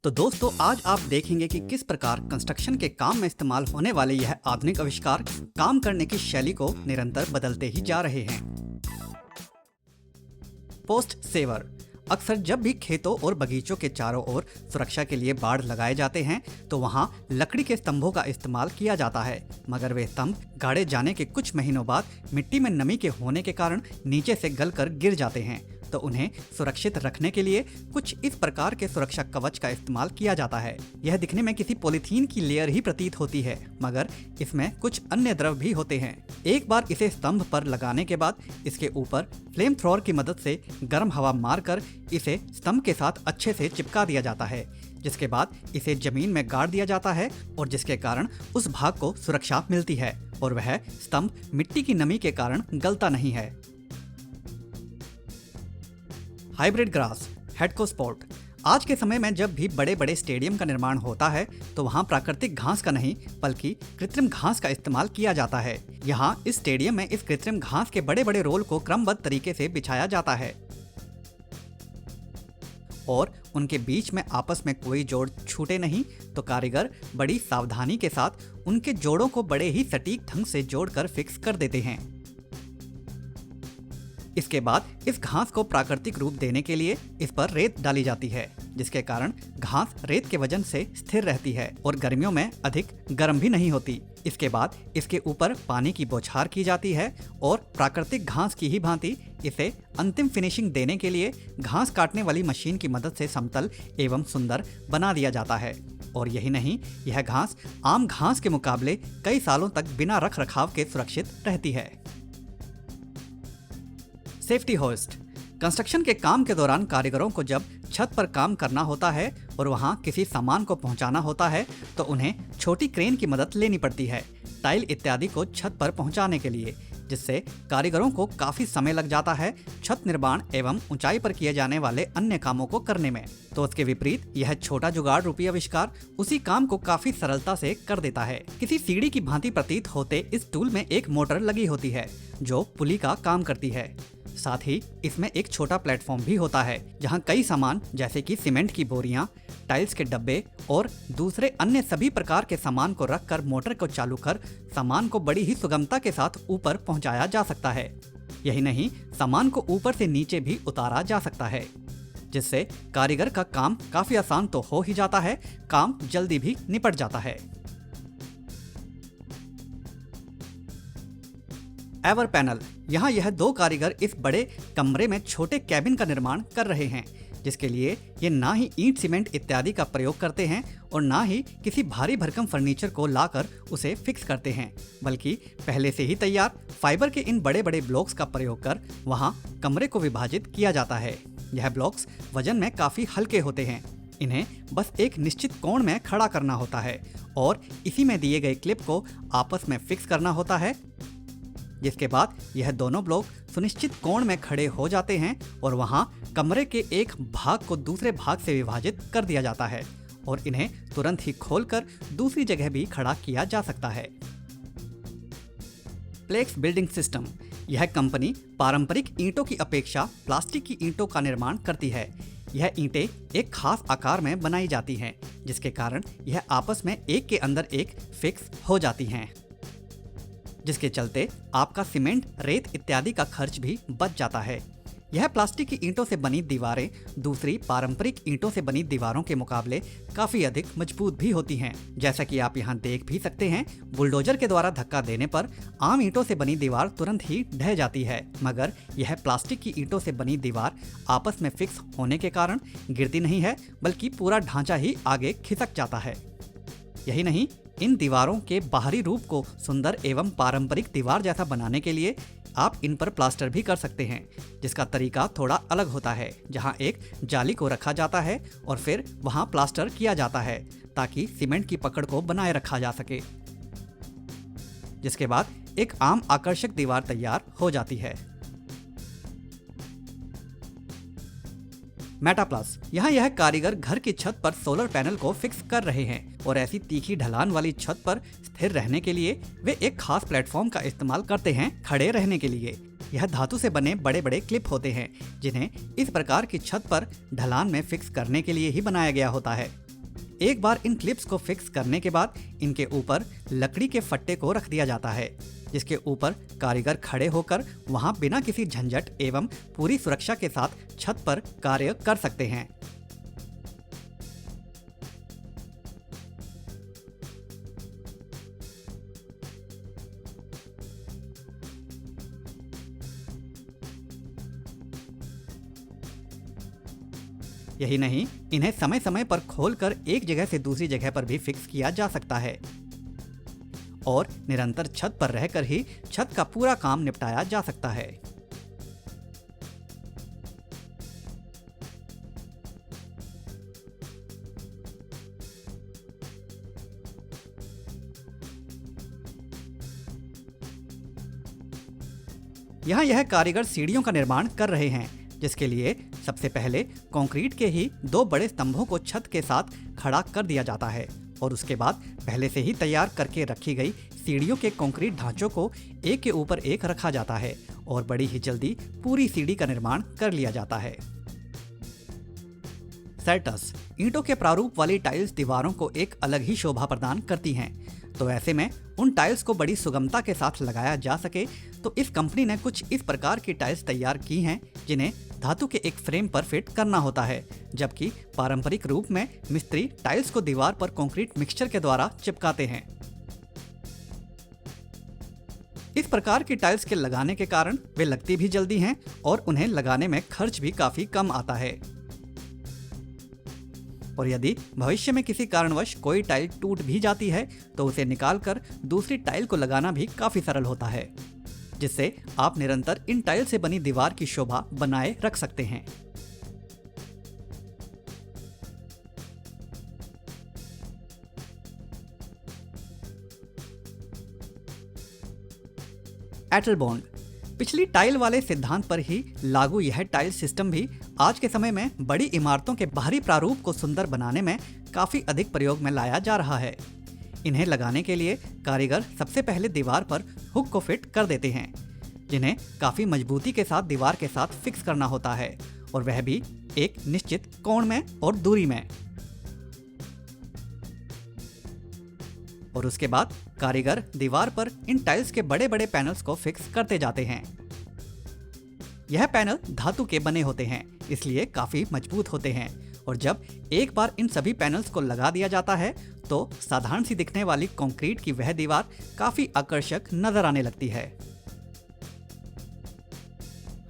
तो दोस्तों आज आप देखेंगे कि किस प्रकार कंस्ट्रक्शन के काम में इस्तेमाल होने वाले यह आधुनिक आविष्कार काम करने की शैली को निरंतर बदलते ही जा रहे हैं। Post saver. अक्सर जब भी खेतों और बगीचों के चारों ओर सुरक्षा के लिए बाड़ लगाए जाते हैं तो वहां लकड़ी के स्तंभों का इस्तेमाल किया जाता है, मगर वे स्तंभ गाड़े जाने के कुछ महीनों बाद मिट्टी में नमी के होने के कारण नीचे से गलकर गिर जाते हैं। तो उन्हें सुरक्षित रखने के लिए कुछ इस प्रकार के सुरक्षा कवच का इस्तेमाल किया जाता है। यह दिखने में किसी पॉलीथीन की लेयर ही प्रतीत होती है, मगर इसमें कुछ अन्य द्रव भी होते हैं। एक बार इसे स्तंभ पर लगाने के बाद इसके ऊपर फ्लेम थ्रोअर की मदद से गर्म हवा मारकर इसे स्तंभ के साथ अच्छे से चिपका दिया जाता है, जिसके बाद इसे जमीन में गाड़ दिया जाता है और जिसके कारण उस भाग को सुरक्षा मिलती है और वह स्तंभ मिट्टी की नमी के कारण गलता नहीं है। हाइब्रिड ग्रास, हेडकोस्पोर्ट। आज के समय में जब भी बड़े बड़े स्टेडियम का निर्माण होता है तो वहां प्राकृतिक घास का नहीं बल्कि कृत्रिम घास का इस्तेमाल किया जाता है। यहां इस स्टेडियम में इस कृत्रिम घास के बड़े बड़े रोल को क्रमबद्ध तरीके से बिछाया जाता है और उनके बीच में आपस में कोई जोड़ छूटे नहीं, तो कारीगर बड़ी सावधानी के साथ उनके जोड़ों को बड़े ही सटीक ढंग से जोड़कर फिक्स कर देते हैं। इसके बाद इस घास को प्राकृतिक रूप देने के लिए इस पर रेत डाली जाती है, जिसके कारण घास रेत के वजन से स्थिर रहती है और गर्मियों में अधिक गर्म भी नहीं होती। इसके बाद इसके ऊपर पानी की बौछार की जाती है और प्राकृतिक घास की ही भांति इसे अंतिम फिनिशिंग देने के लिए घास काटने वाली मशीन की मदद से समतल एवं सुंदर बना दिया जाता है। और यही नहीं, यह घास आम घास के मुकाबले कई सालों तक बिना रख रखाव के सुरक्षित रहती है। Safety host. कंस्ट्रक्शन के काम के दौरान कारीगरों को जब छत पर काम करना होता है और वहां किसी सामान को पहुंचाना होता है तो उन्हें छोटी क्रेन की मदद लेनी पड़ती है टाइल इत्यादि को छत पर पहुंचाने के लिए, जिससे कारीगरों को काफी समय लग जाता है छत निर्माण एवं ऊंचाई पर किए जाने वाले अन्य कामों को करने में। तो उसके विपरीत यह छोटा जुगाड़ रूपी आविष्कार उसी काम को काफी सरलता से कर देता है। किसी सीढ़ी की भांति प्रतीत होते इस टूल में एक मोटर लगी होती है जो पुली का काम करती है। साथ ही इसमें एक छोटा प्लेटफॉर्म भी होता है जहां कई सामान जैसे कि सीमेंट की बोरियां, टाइल्स के डब्बे और दूसरे अन्य सभी प्रकार के सामान को रखकर मोटर को चालू कर सामान को बड़ी ही सुगमता के साथ ऊपर पहुंचाया जा सकता है। यही नहीं, सामान को ऊपर से नीचे भी उतारा जा सकता है, जिससे कारीगर का काम काफी आसान तो हो ही जाता है, काम जल्दी भी निपट जाता है। Ever panel. यहाँ यह दो कारीगर इस बड़े कमरे में छोटे कैबिन का निर्माण कर रहे हैं, जिसके लिए ये ना ही ईंट सीमेंट इत्यादि का प्रयोग करते हैं और ना ही किसी भारी भरकम फर्नीचर को लाकर उसे फिक्स करते हैं, बल्कि पहले से ही तैयार फाइबर के इन बड़े बड़े ब्लॉक्स का प्रयोग कर वहाँ कमरे को विभाजित किया जाता है। यह ब्लॉक्स वजन में काफी हल्के होते हैं। इन्हें बस एक निश्चित कोण में खड़ा करना होता है और इसी में दिए गए क्लिप को आपस में फिक्स करना होता है, जिसके बाद यह दोनों ब्लॉक सुनिश्चित कोण में खड़े हो जाते हैं और वहां कमरे के एक भाग को दूसरे भाग से विभाजित कर दिया जाता है और इन्हें तुरंत ही खोलकर दूसरी जगह भी खड़ा किया जा सकता है। Plex building system. यह कंपनी पारंपरिक ईंटों की अपेक्षा प्लास्टिक की ईंटों का निर्माण करती है। यह ईंटें एक खास आकार में बनाई जाती हैं, जिसके कारण यह आपस में एक के अंदर एक फिक्स हो जाती हैं, जिसके चलते आपका सीमेंट, रेत इत्यादि का खर्च भी बच जाता है। यह प्लास्टिक की ईंटों से बनी दीवारें दूसरी पारंपरिक ईंटों से बनी दीवारों के मुकाबले काफी अधिक मजबूत भी होती हैं। जैसा कि आप यहाँ देख भी सकते हैं, बुलडोजर के द्वारा धक्का देने पर आम ईंटों से बनी दीवार तुरंत ही ढह जाती है, मगर यह प्लास्टिक की ईंटों से बनी दीवार आपस में फिक्स होने के कारण गिरती नहीं है, बल्कि पूरा ढांचा ही आगे खिसक जाता है। यही नहीं, इन दीवारों के बाहरी रूप को सुंदर एवं पारंपरिक दीवार जैसा बनाने के लिए आप इन पर प्लास्टर भी कर सकते हैं, जिसका तरीका थोड़ा अलग होता है, जहां एक जाली को रखा जाता है और फिर वहां प्लास्टर किया जाता है ताकि सीमेंट की पकड़ को बनाए रखा जा सके, जिसके बाद एक आम आकर्षक दीवार तैयार हो जाती है। Meta plus. यहाँ यह कारीगर घर की छत पर सोलर पैनल को फिक्स कर रहे हैं और ऐसी तीखी ढलान वाली छत पर स्थिर रहने के लिए वे एक खास प्लेटफॉर्म का इस्तेमाल करते हैं खड़े रहने के लिए। यह धातु से बने बड़े बड़े क्लिप होते हैं जिन्हें इस प्रकार की छत पर ढलान में फिक्स करने के लिए ही बनाया गया होता है। एक बार इन क्लिप्स को फिक्स करने के बाद इनके ऊपर लकड़ी के फट्टे को रख दिया जाता है, जिसके ऊपर कारीगर खड़े होकर वहां बिना किसी झंझट एवं पूरी सुरक्षा के साथ छत पर कार्य कर सकते हैं। यही नहीं, इन्हें समय समय पर खोलकर एक जगह से दूसरी जगह पर भी फिक्स किया जा सकता है और निरंतर छत पर रहकर ही छत का पूरा काम निपटाया जा सकता है। यहाँ यह कारीगर सीढ़ियों का निर्माण कर रहे हैं, जिसके लिए सबसे पहले कंक्रीट के ही 2 बड़े स्तंभों को छत के साथ खड़ा कर दिया जाता है और उसके बाद पहले से ही तैयार करके रखी गई सीढ़ियों के कंक्रीट ढांचों को एक के ऊपर एक रखा जाता है और बड़ी ही जल्दी पूरी सीढ़ी का निर्माण कर लिया जाता है। सेटस ईंटों के प्रारूप वाली टाइल्स दीवारों को एक अलग ही शोभा प्रदान करती हैं, तो ऐसे में उन टाइल्स को बड़ी सुगमता के साथ लगाया जा सके तो इस कंपनी ने कुछ इस प्रकार की टाइल्स तैयार की हैं जिन्हें धातु के एक फ्रेम पर फिट करना होता है, जबकि पारंपरिक रूप में मिस्त्री टाइल्स को दीवार पर कंक्रीट मिक्सचर के द्वारा चिपकाते हैं। इस प्रकार की टाइल्स के लगाने के कारण वे लगती भी जल्दी हैं और उन्हें लगाने में खर्च भी काफी कम आता है। और यदि भविष्य में किसी कारणवश कोई टाइल टूट भी जाती है तो उसे निकालकर दूसरी टाइल को लगाना भी काफी सरल होता है, जिससे आप निरंतर इन टाइल से बनी दीवार की शोभा बनाए रख सकते हैं। एटलबॉन्ड पिछली टाइल वाले सिद्धांत पर ही लागू यह टाइल सिस्टम भी आज के समय में बड़ी इमारतों के बाहरी प्रारूप को सुंदर बनाने में काफी अधिक प्रयोग में लाया जा रहा है। इन्हें लगाने के लिए कारीगर सबसे पहले दीवार पर हुक को फिट कर देते हैं, जिन्हें काफी मजबूती के साथ दीवार के साथ फिक्स करना होता है और वह भी एक निश्चित कोण में और दूरी में। और उसके बाद कारीगर दीवार पर इन टाइल्स के बड़े बड़े पैनल्स को फिक्स करते जाते हैं। यह पैनल धातु के बने होते हैं, इसलिए काफी मजबूत होते हैं और जब एक बार इन सभी पैनल्स को लगा दिया जाता है तो साधारण सी दिखने वाली कंक्रीट की वह दीवार काफी आकर्षक नजर आने लगती है।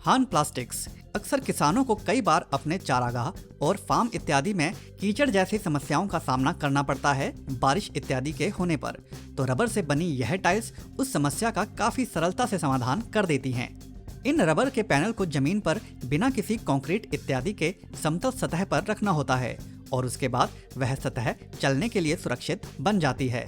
हान प्लास्टिक्स अक्सर किसानों को कई बार अपने चारागाह और फार्म इत्यादि में कीचड़ जैसी समस्याओं का सामना करना पड़ता है बारिश इत्यादि के होने पर, तो रबर से बनी यह टाइल्स उस समस्या का काफी सरलता से समाधान कर देती हैं। इन रबर के पैनल को जमीन पर बिना किसी कंक्रीट इत्यादि के समतल सतह पर रखना होता है और उसके बाद वह सतह चलने के लिए सुरक्षित बन जाती है।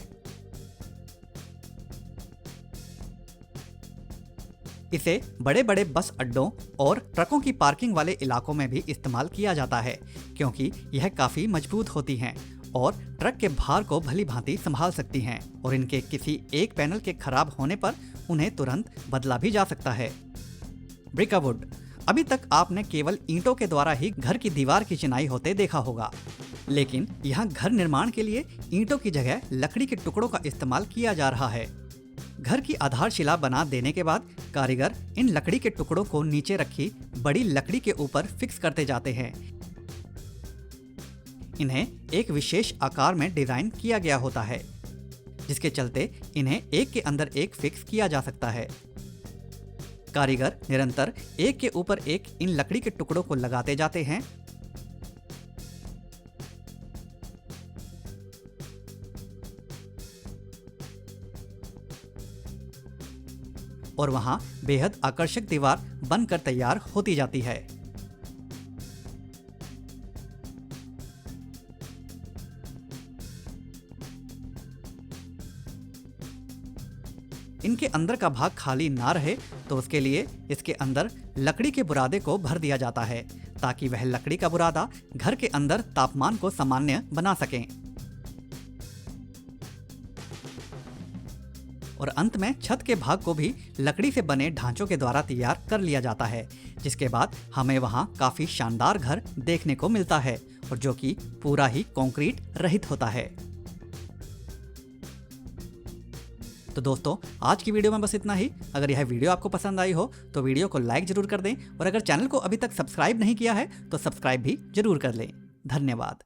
इसे बड़े बड़े बस अड्डों और ट्रकों की पार्किंग वाले इलाकों में भी इस्तेमाल किया जाता है, क्योंकि यह काफी मजबूत होती हैं और ट्रक के भार को भली भांति संभाल सकती हैं और इनके किसी एक पैनल के खराब होने पर उन्हें तुरंत बदला भी जा सकता है। ब्रिकावुड अभी तक आपने केवल ईंटों के द्वारा ही घर की दीवार की चिनाई होते देखा होगा, लेकिन यहाँ घर निर्माण के लिए ईंटों की जगह लकड़ी के टुकड़ों का इस्तेमाल किया जा रहा है। घर की आधारशिला बना देने के बाद कारीगर इन लकड़ी के टुकड़ों को नीचे रखी बड़ी लकड़ी के ऊपर फिक्स करते जाते हैं। इन्हें एक विशेष आकार में डिजाइन किया गया होता है, जिसके चलते इन्हें एक के अंदर एक फिक्स किया जा सकता है। कारीगर निरंतर एक के ऊपर एक इन लकड़ी के टुकड़ों को लगाते जाते हैं और वहां बेहद आकर्षक दीवार बनकर तैयार होती जाती है। इनके अंदर का भाग खाली ना रहे तो उसके लिए इसके अंदर लकड़ी के बुरादे को भर दिया जाता है, ताकि वह लकड़ी का बुरादा घर के अंदर तापमान को सामान्य बना सकें। और अंत में छत के भाग को भी लकड़ी से बने ढांचों के द्वारा तैयार कर लिया जाता है, जिसके बाद हमें वहां काफी शानदार घर देखने को मिलता है और जो कि पूरा ही कंक्रीट रहित होता है। तो दोस्तों, आज की वीडियो में बस इतना ही। अगर यह वीडियो आपको पसंद आई हो तो वीडियो को लाइक जरूर कर दें और अगर चैनल को अभी तक सब्सक्राइब नहीं किया है तो सब्सक्राइब भी जरूर कर लें। धन्यवाद।